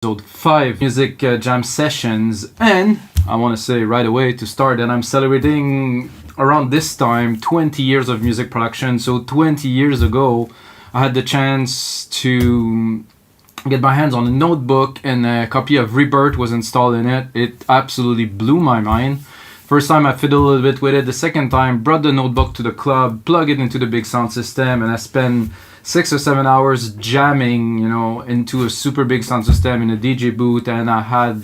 episode 5 music jam sessions, and I want to say right away to start that I'm celebrating around this time 20 years of music production. So 20 years ago I had the chance to get my hands on a notebook and a copy of Rebirth was installed in it. It absolutely blew my mind. First time I fiddled a little bit with it. The second time brought the notebook to the club, plug it into the big sound system, and I spent 6 or 7 hours jamming, into a super big sound system in a DJ booth, and I had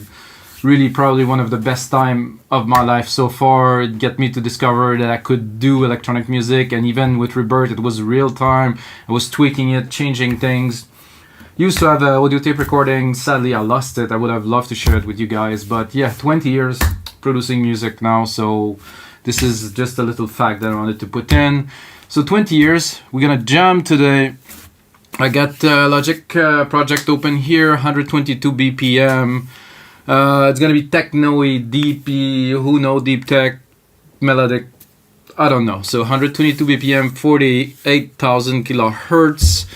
really probably one of the best time of my life so far. It got me to discover that I could do electronic music, and even with Rebirth it was real time. I was tweaking it, changing things. Used to have an audio tape recording. Sadly I lost it. I would have loved to share it with you guys, but yeah, 20 years producing music now, so this is just a little fact that I wanted to put in. So 20 years, we're gonna jam today. I got Logic project open here, 122 BPM. It's gonna be techno-y, deepy, who know, deep tech, melodic, I don't know. So 122 BPM, 48,000 kilohertz.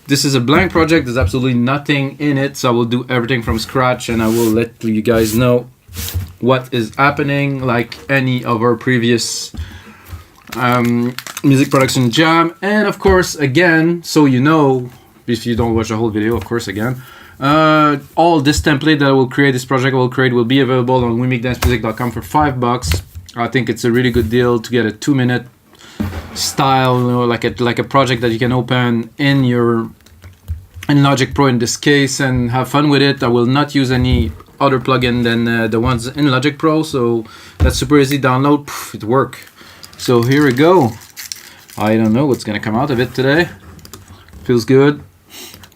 This is a blank project, there's absolutely nothing in it, so I will do everything from scratch and I will let you guys know what is happening like any of our previous music production jam. And of course, again, so you know, if you don't watch the whole video, of course, again, all this template that I will create, this project I will create, will be available on wemakedancemusic.com for $5. I think it's a really good deal to get a 2-minute style, like a project that you can open in Logic Pro in this case and have fun with it. I will not use any other plugin than the ones in Logic Pro, so that's super easy download. It works. So here we go. I don't know what's gonna come out of it today. Feels good.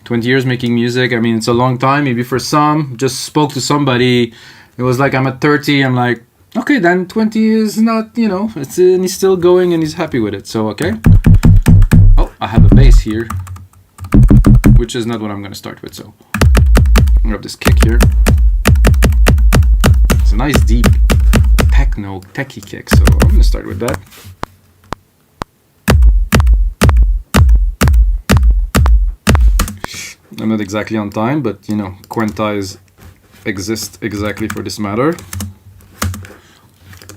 20 years making music. I mean, it's a long time. Maybe for some, just spoke to somebody. It was like I'm at 30. I'm like, okay, then 20 is not, it's and he's still going and he's happy with it. So okay. Oh, I have a bass here, which is not what I'm gonna start with. So I'll grab this kick here. It's a nice deep techno techie kick, so I'm gonna start with that. I'm not exactly on time, but quantize exist exactly for this matter.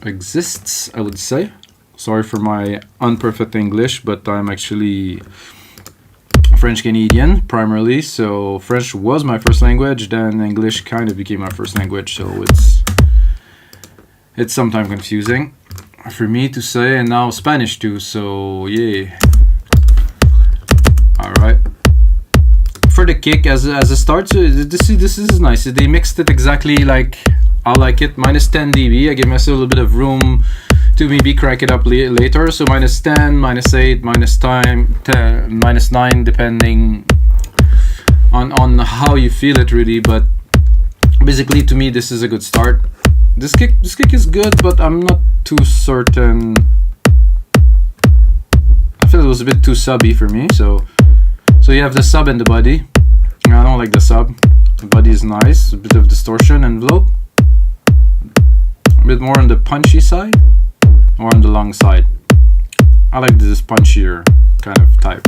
Exists, I would say. Sorry for my unperfect English, but I'm actually French Canadian primarily, so French was my first language, then English kind of became my first language, so it's sometimes confusing for me to say, and now Spanish too, so yeah. Alright. For the kick, as a start, so this is nice. They mixed it exactly like I like it. Minus 10 dB. I give myself a little bit of room to maybe crank it up later. So minus 10, minus 8, minus 10, minus 9, depending on how you feel it really. But basically, to me, this is a good start. This kick is good, but I'm not too certain. I feel it was a bit too subby for me. So you have the sub and the body. I don't like the sub. The body is nice. A bit of distortion, envelope. A bit more on the punchy side or on the long side. I like this punchier kind of type.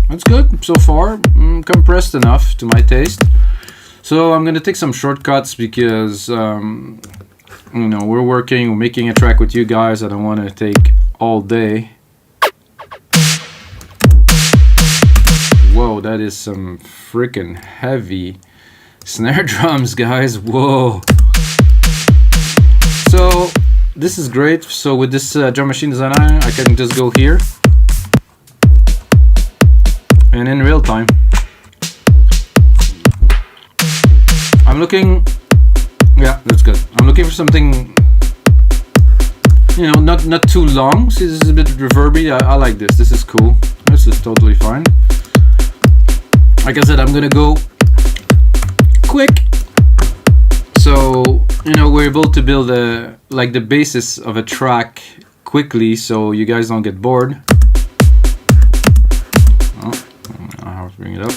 That's good so far. Compressed enough to my taste. So I'm gonna take some shortcuts because we're making a track with you guys. I don't want to take all day. Whoa, that is some freaking heavy snare drums, guys. Whoa. So this is great. So with this drum machine designer, I can just go here and in real time I'm looking, yeah, that's good. I'm looking for something not too long. See, this is a bit reverby. I like this. This is cool. This is totally fine. Like I said, I'm gonna go quick, so we're able to build the basis of a track quickly, so you guys don't get bored. Oh, I have to bring it up.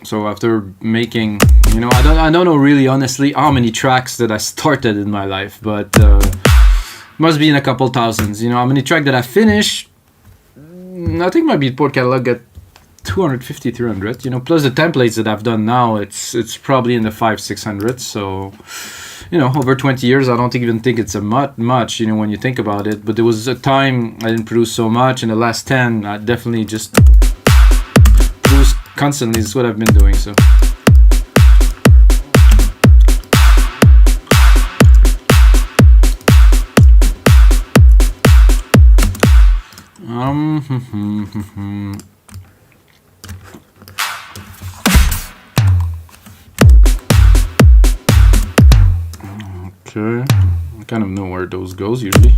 So after making, I don't know really honestly how many tracks that I started in my life, but must be in a couple thousands. You know, how many track that I finished? I think my Beatport catalog got 250, 300. You know, plus the templates that I've done now, it's probably in the 500-600. So, you know, over 20 years, I don't even think it's a much. You know, when you think about it. But there was a time I didn't produce so much. In the last 10, I definitely just produce constantly. Is what I've been doing. So. Okay, I kind of know where those goes usually.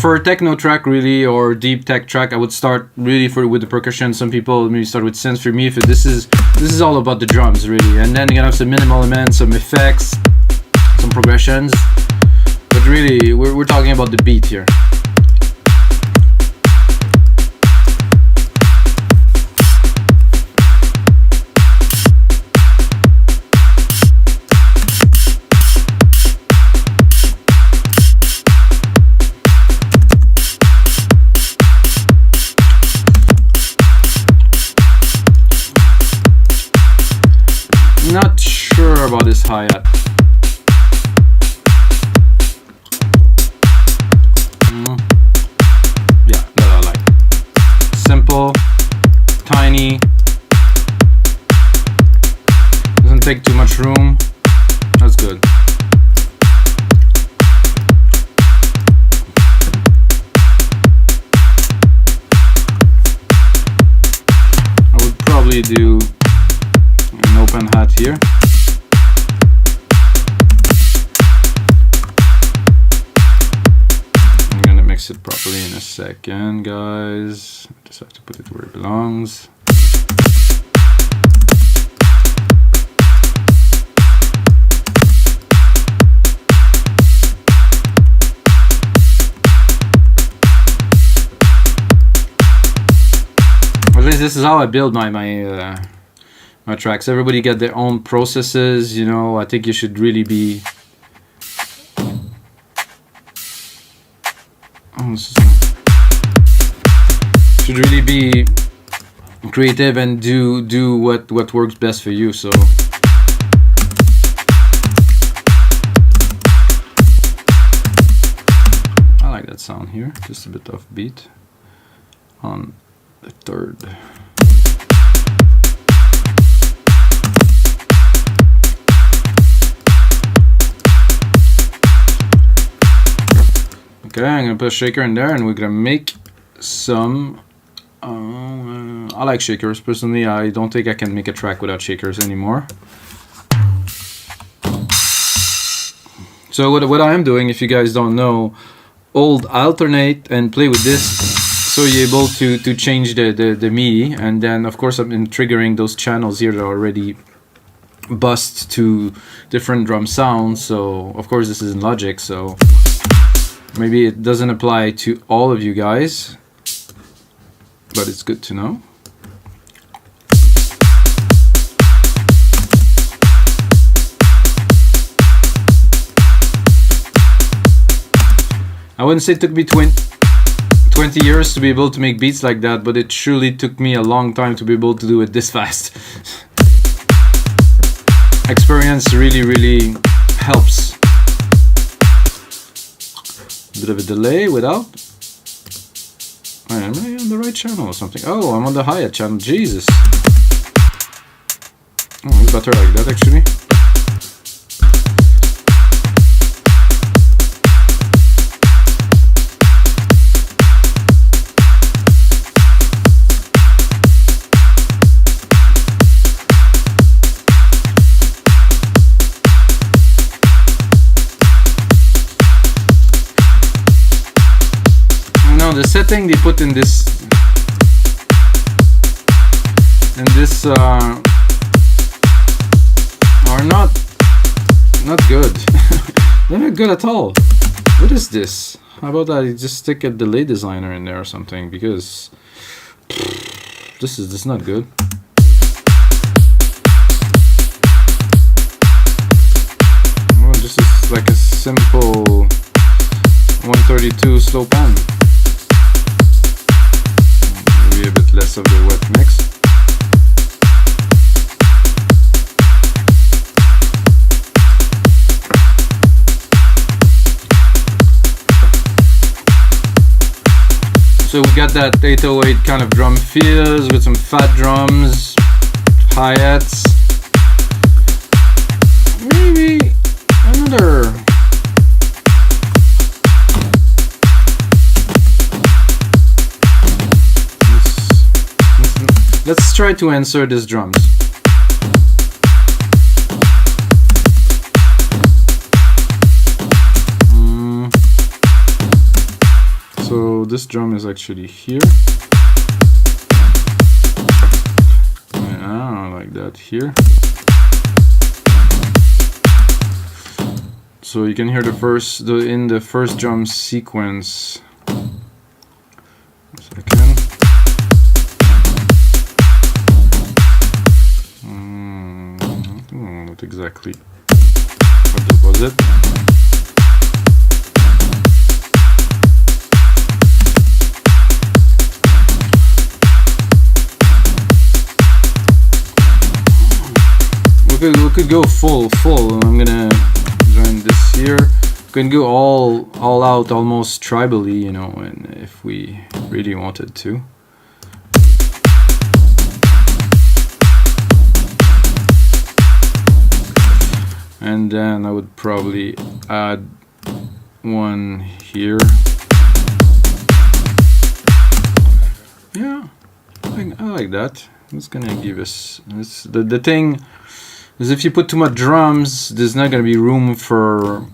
For a techno track really, or deep tech track, I would start really with the percussion. Some people maybe start with synths. For me, this is all about the drums really, and then you're gonna have some minimal elements, some effects, some progressions. But really, we're talking about the beat here. Not sure about this hi-hat. Yeah, that I like. Simple, tiny, doesn't take too much room. That's good. I would probably do an open hat here. I'm gonna mix it properly in a second, guys. I just have to put it where it belongs. At least this is how I build my tracks. Everybody get their own processes, you know. I think you should really be creative and do what works best for you. So I like that sound here, just a bit off beat on the third. Okay, I'm gonna put a shaker in there and we're gonna make some I like shakers personally. I don't think I can make a track without shakers anymore. So what I am doing, if you guys don't know, alternate and play with this so you're able to change the MIDI, and then of course I've been triggering those channels here that are already bust to different drum sounds. So of course this is in Logic, so maybe it doesn't apply to all of you guys, but it's good to know. I wouldn't say it took me 20 years to be able to make beats like that, but it surely took me a long time to be able to do it this fast. Experience really helps. A bit of a delay without. Am I on the right channel or something? Oh, I'm on the hi-hat channel. Jesus. Oh, it's better like that actually. The setting they put in this are not good. They're not good at all. What is this? How about I just stick a delay designer in there or something, because this is not good. Well, this is like a simple 132 slow pan. Maybe a bit less of the wet mix. So we got that 808 kind of drum feels with some fat drums, hi-hats. Maybe another. Let's try to answer these drums. So this drum is actually here. I don't like that here. So you can hear in the first drum sequence. Second. Not exactly what that was it. We could go full. I'm gonna join this here. We can go all out, almost tribally, you know, and if we really wanted to. And then I would probably add one here. Yeah, I like that. It's gonna give us this. The thing is, if you put too much drums, there's not gonna be room for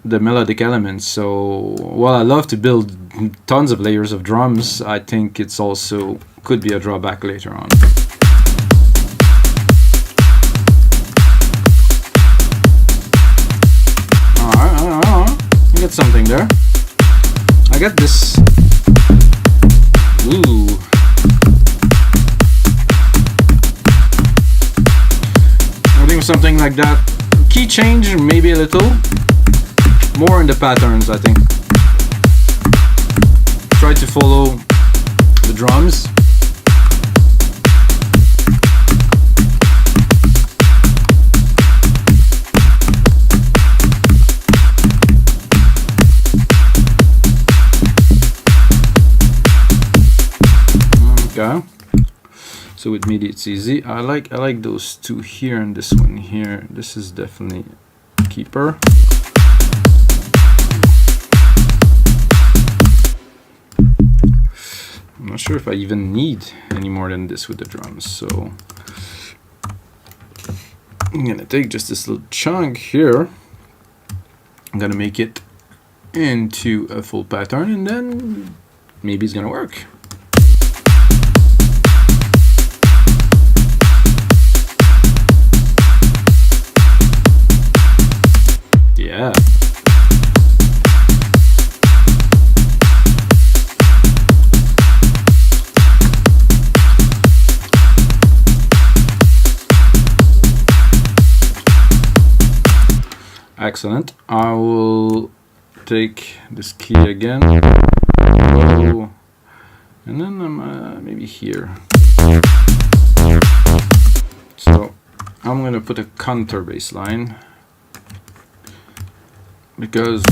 the melodic elements. So while I love to build tons of layers of drums, I think it's also could be a drawback later on. I got something there. I got this. Ooh. I think something like that. Key change, maybe a little. More in the patterns, I think. Try to follow the drums. Okay. So with MIDI it's easy. I like those two here and this one here. This is definitely a keeper. I'm not sure if I even need any more than this with the drums, so I'm gonna take just this little chunk here. I'm gonna make it into a full pattern, and then maybe it's gonna work. Yeah. Excellent. I will take this key again. Low, and then I'm maybe here. So I'm gonna put a counter bass line, because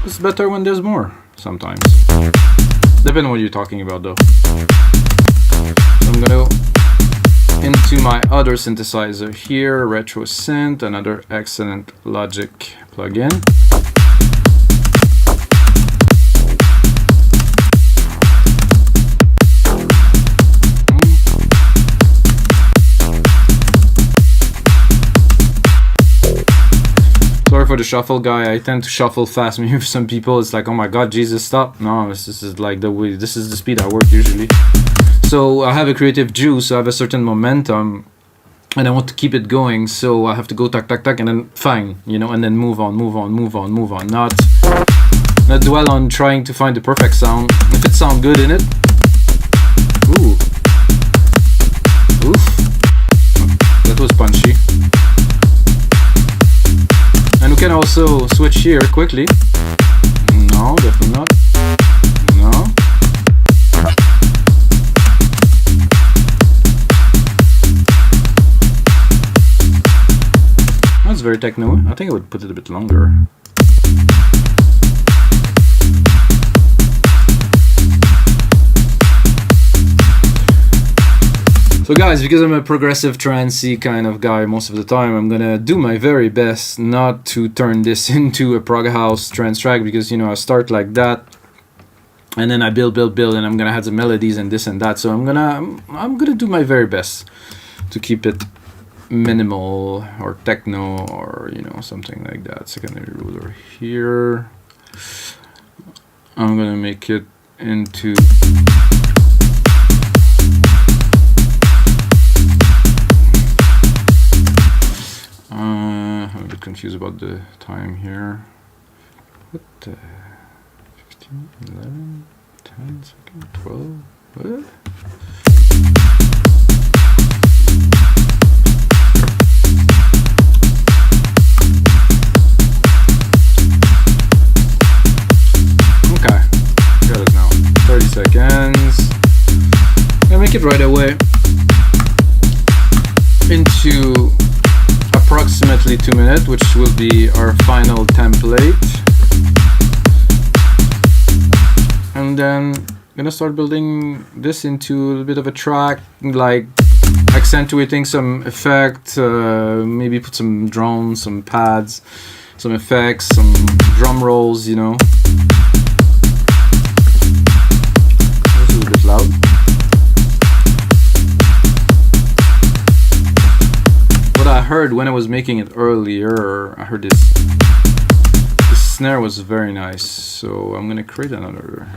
it's better when there's more sometimes. Depending on what you're talking about though. So I'm gonna go into my other synthesizer here, Retro Synth, another excellent Logic plugin. Sorry for the shuffle, guy. I tend to shuffle fast. Maybe for some people it's like, oh my god, Jesus, stop. No, this is like the way, this is the speed I work usually. So I have a creative juice, so I have a certain momentum, and I want to keep it going, so I have to go tack, tack, tack, and then fine, you know, and then move on. Not not dwell on trying to find the perfect sound. If it sounds good in it, ooh, oof, that was punchy. And we can also switch here quickly. No, definitely not. No. That's very techno. I think I would put it a bit longer. So guys, because I'm a progressive trancey kind of guy most of the time, I'm gonna do my very best not to turn this into a prog house trance track, because you know I start like that and then I build and I'm gonna have the melodies and this and that. So I'm gonna do my very best to keep it minimal or techno or you know something like that. Secondary ruler here. I'm gonna make it into I'm a bit confused about the time here. What the 15, 11, 10 seconds, 12, what? Okay, got it now. 30 seconds. I'll make it right away into approximately 2 minutes, which will be our final template. And then I'm gonna start building this into a little bit of a track, like accentuating some effect, maybe put some drones, some pads, some effects, some drum rolls, you know. This is a bit loud. I heard when I was making it earlier, I heard this snare was very nice, so I'm gonna create another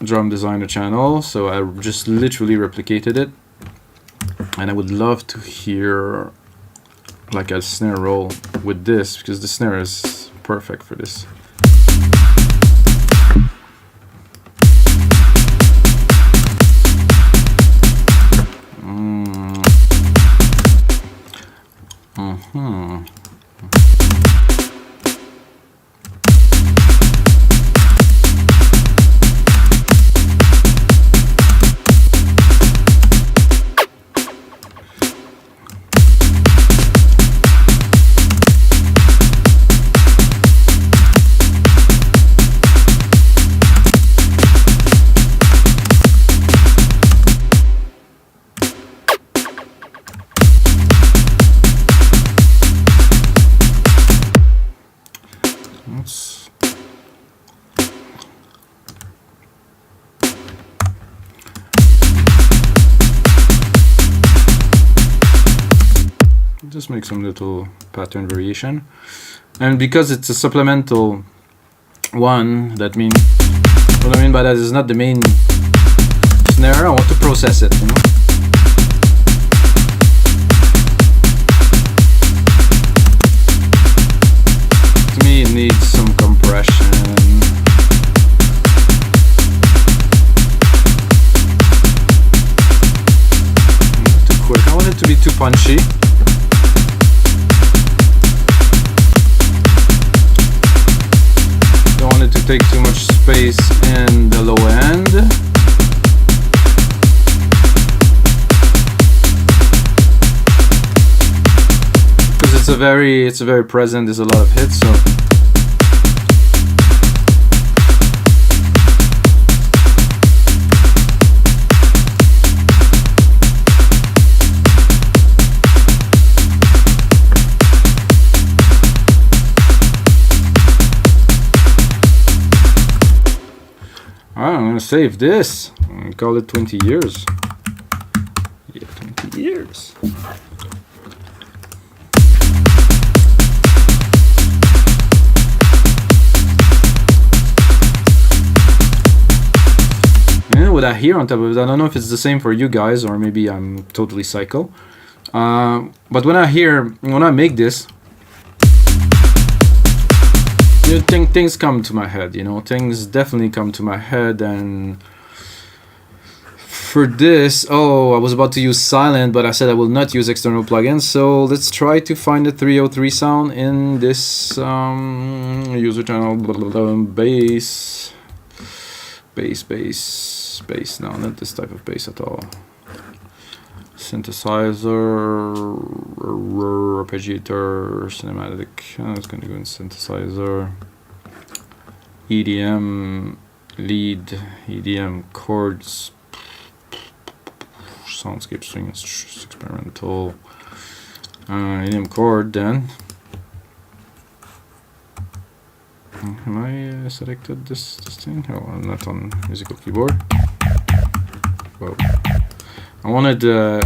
drum designer channel. So I just literally replicated it, and I would love to hear like a snare roll with this, because the snare is perfect for this. Just make some little pattern variation, and because it's a supplemental one, that means what I mean by that is not the main snare. I want to process it, you know. To me, it needs some compression. Too quick. I want it to be too punchy. Don't want it to take too much space in the low end. Because it's a very present, there's a lot of hits, so I'm gonna save this and call it 20 years. Yeah, 20 years. Yeah, what I hear on top of it, I don't know if it's the same for you guys or maybe I'm totally psycho. But when I make this, You think things come to my head, you know, things definitely come to my head. And for this, I was about to use silent, but I said I will not use external plugins. So let's try to find the 303 sound in this user channel. Bass. No, not this type of bass at all. Synthesizer, arpeggiator, cinematic. It's going to go in synthesizer. EDM, lead, EDM chords, soundscape string, experimental. EDM chord then. Am I selected this thing? Oh, I'm not on musical keyboard. Whoa. I wanted the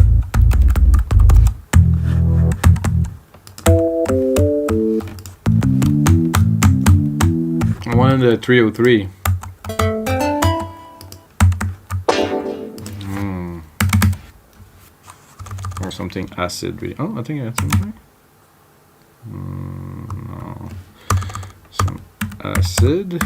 303. Or something acid. Oh, I think I had something. No. Some acid.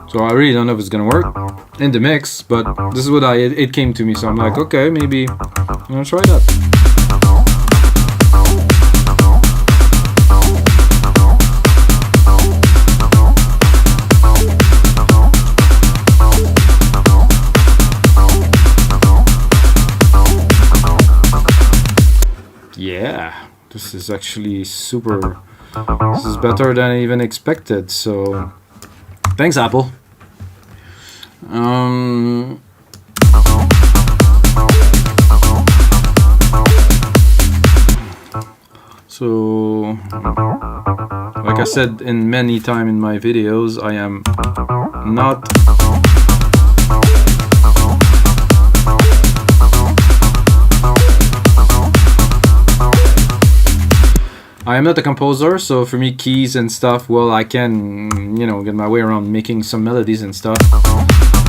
So I really don't know if it's gonna work in the mix, but this is what it came to me, so I'm like, okay, maybe I'm gonna try that. Yeah, this is actually super. This is better than I even expected, so thanks, Apple. So, like I said in many times in my videos, I am not a composer, so for me keys and stuff, well, I can, you know, get my way around making some melodies and stuff.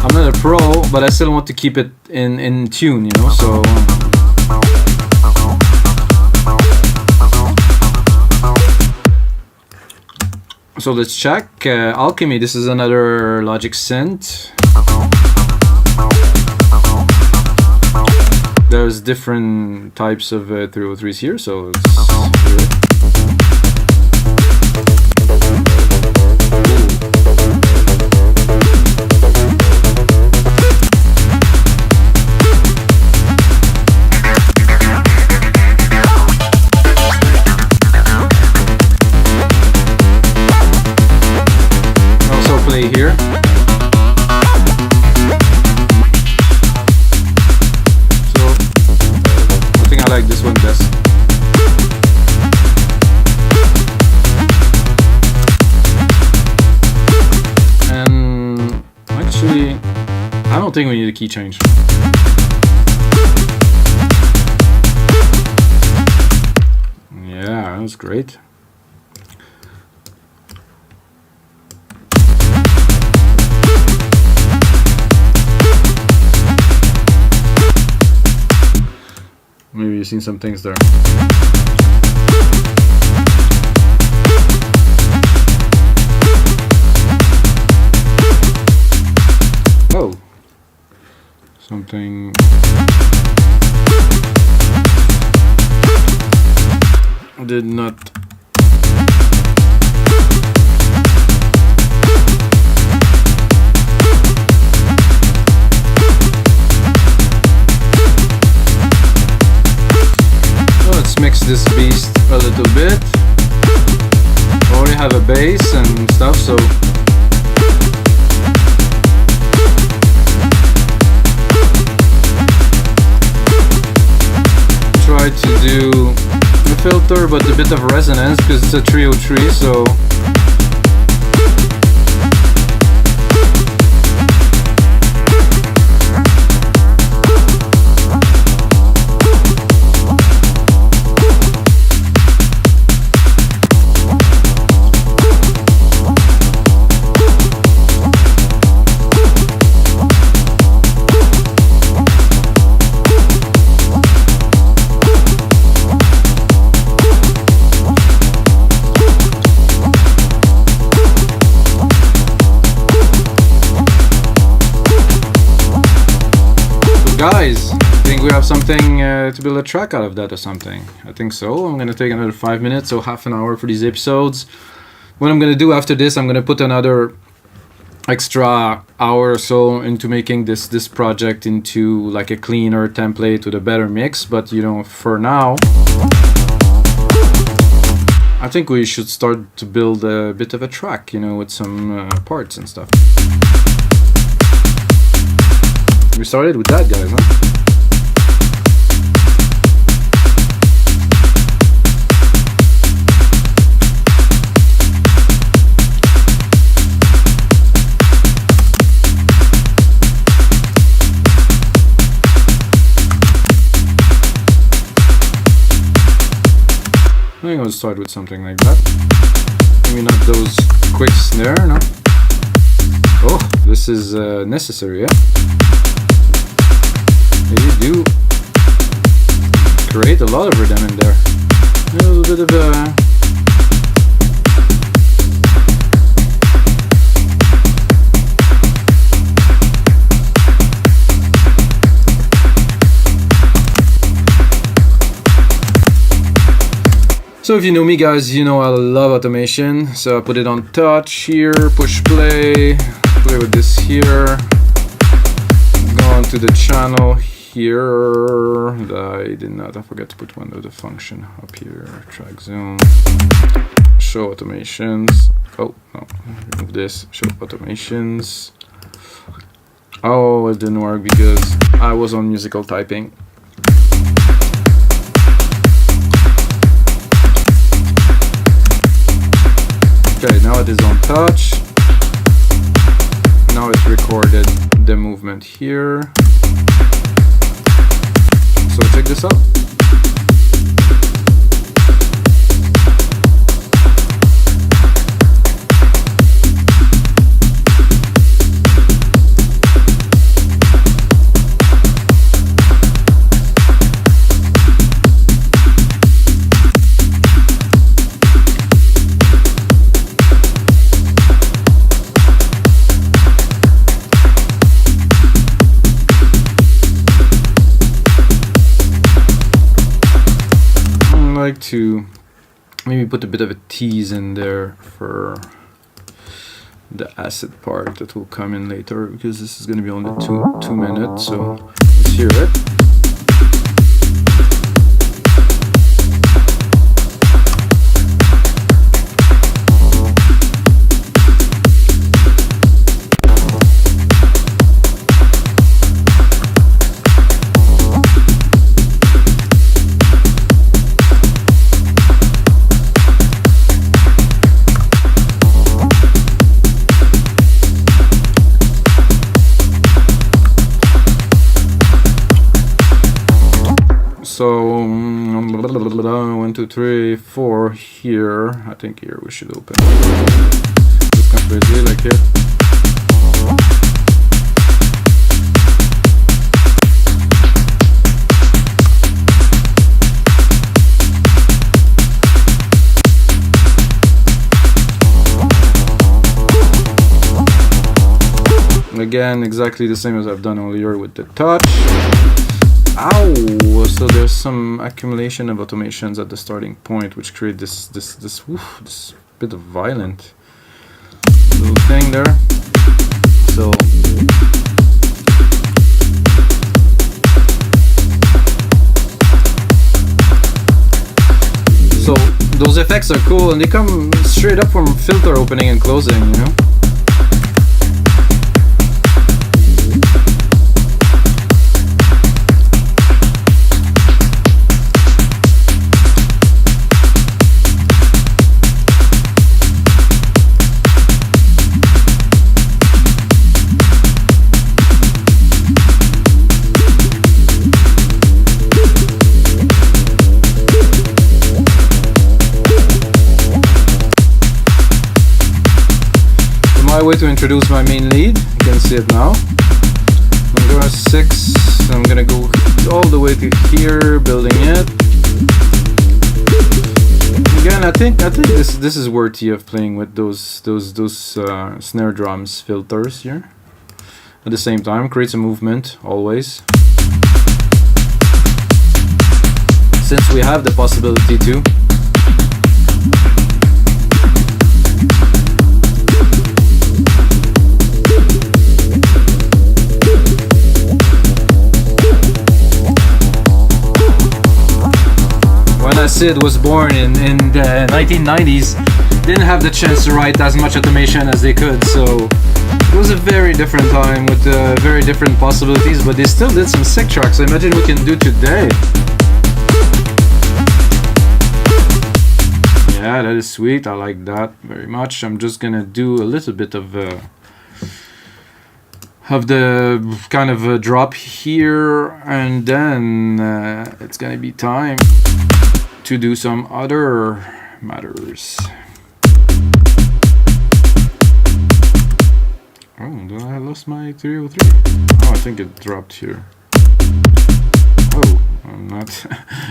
I'm not a pro, but I still want to keep it in tune, you know, so let's check. Alchemy, this is another Logic synth. There's different types of 303s here, so let's hear it. Here. So I think I like this one best. And actually, I don't think we need a key change. Yeah, that was great. Maybe you've seen some things there. Oh, something. Did not. Mix this beast a little bit. I already have a bass and stuff, so try to do a filter filter, but a bit of resonance because it's a 303, so. Guys, I think we have something to build a track out of that or something. I think so. I'm gonna take another 5 minutes, so half an hour for these episodes. What I'm gonna do after this, I'm gonna put another extra hour or so into making this project into like a cleaner template with a better mix. But you know, for now, I think we should start to build a bit of a track, you know, with some parts and stuff. We started with that, guys, huh? I think I'll start with something like that. Maybe not those quick snare, no? Oh, this is necessary, yeah? You do create a lot of rhythm in there. A little bit of a... So if you know me, guys, you know I love automation. So I put it on touch here, push play, play with this here, go on to the channel here. I forgot to put one of the function up here, track zoom, show automations. Oh no, remove this, show automations. Oh, it didn't work because I was on musical typing. Okay, now it is on touch. Now it's recorded the movement here. So check this out. Like to maybe put a bit of a tease in there for the acid part that will come in later, because this is going to be only two minutes, so let's hear it. So 1, 2, 3, 4 here. I think here we should open this completely, like here. Again, exactly the same as I've done earlier with the touch. Ow! So there's some accumulation of automations at the starting point, which create this bit of violent little thing there. So those effects are cool, and they come straight up from filter opening and closing, you know. my way to introduce my main lead. You can see it now. I'm going to 6. I'm going to go all the way to here, building it. Again, I think this is worthy of playing with those snare drums filters here. At the same time, creates a movement always. Since we have the possibility to. When Acid was born in the 1990s, didn't have the chance to write as much automation as they could, so it was a very different time with very different possibilities, but they still did some sick tracks. I imagine we can do today. Yeah, that is sweet. I like that very much. I'm just gonna do a little bit of the kind of a drop here, and then it's gonna be time to do some other matters. Oh, did I lost my 303? Oh, I think it dropped here. Oh, I'm not.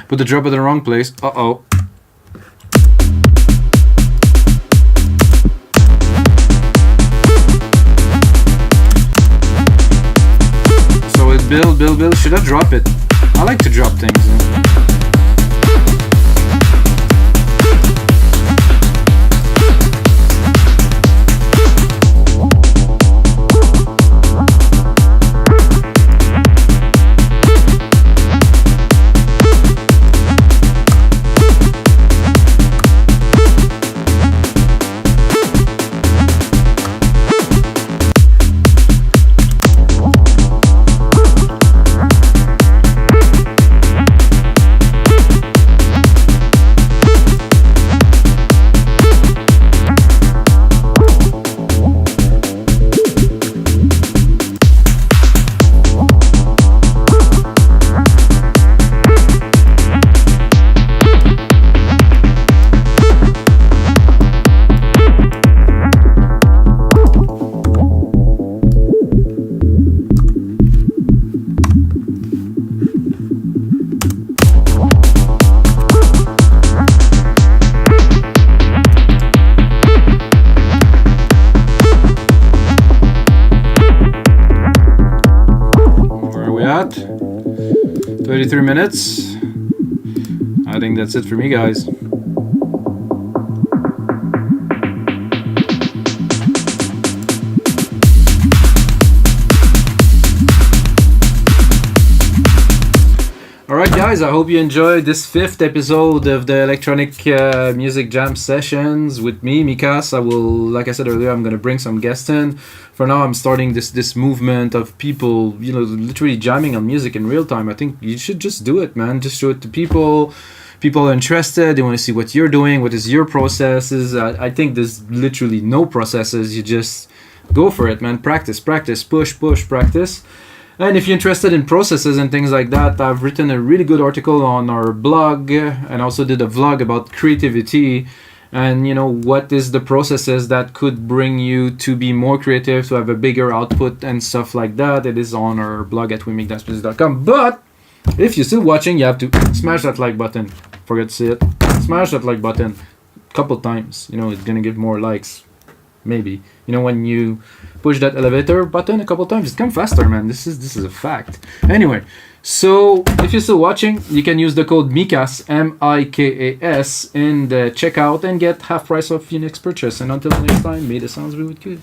Put the drop at the wrong place. Uh-oh. So it build. Should I drop it? I like to drop things. At 33 minutes. I think that's it for me, guys. Alright guys, I hope you enjoyed this 5th episode of the electronic music jam sessions with me, Mikas. I will, like I said earlier, I'm going to bring some guests in. For now, I'm starting this movement of people, you know, literally jamming on music in real time. I think you should just do it, man. Just show it to people. People are interested. They want to see what you're doing. What is your processes? I think there's literally no processes. You just go for it, man. Practice, push, practice. And if you're interested in processes and things like that, I've written a really good article on our blog and also did a vlog about creativity and, you know, what is the processes that could bring you to be more creative, to have a bigger output and stuff like that. It is on our blog at wemakedance.com. But if you're still watching, you have to smash that like button. Forget to say it. Smash that like button a couple times. You know, it's going to give more likes. Maybe. You know, when you push that elevator button a couple times, it comes faster, man. This is a fact. Anyway, so if you're still watching, you can use the code Mikas, M-I-K-A-S, in the checkout and get half price of your next purchase. And until next time, may the sounds be with you.